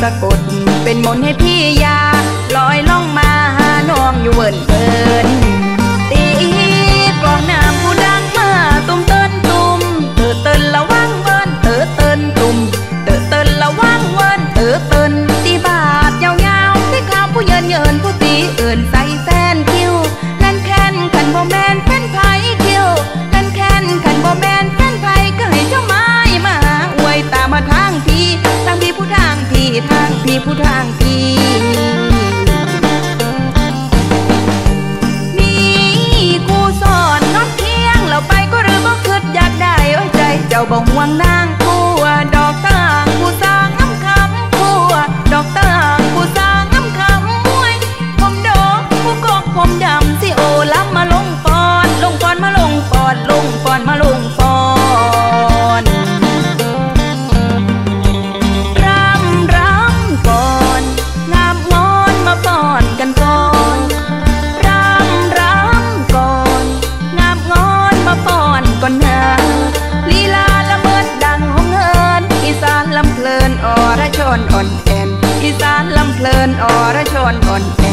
ะกดเป็นมนต์ให้พี่ยาลอยล่องมาหาน้องอยู่เวินเวินตีกลองน้ำผู้ดังมาตุ้มเติ้นตุ้มเตอเติ้นละวังเวินเตอเติ้นตุ้มเตอเติ้นละวังเวินเตอเติ้นตีบาดยาวๆที่ข้าวผู้เยินเยินผู้ตีเอิ่นใส่แฟนคิวนั่นแค้นขันบ่แมนแฟนไผ่คิวนั่นแค้นขันบ่แมนแฟนไผ่ก็ให้เจ้าไม้มาอวยตามมาทางพี่ทางพี่ผู้ทางพี่ทางพี่ผู้ทางพี่เจ้าบ่ห่วงนางผู้ดอกตางผู้สางน้ำคำผู้ดอกตางผู้สางน้ำคำมวยผมดอกผู้กอกผมดำสิโอล้ำมาลงปอนลงปอนมาลงปอนลงปอนมาลงปอนรำก่อนงามงอนมาปอนกันก่อนรำก่อนงามงอนมาปอนก่อนนะลำเพลินอรชรอ่อนแอนอีสานลำเพลินอรชรอ่อนแอ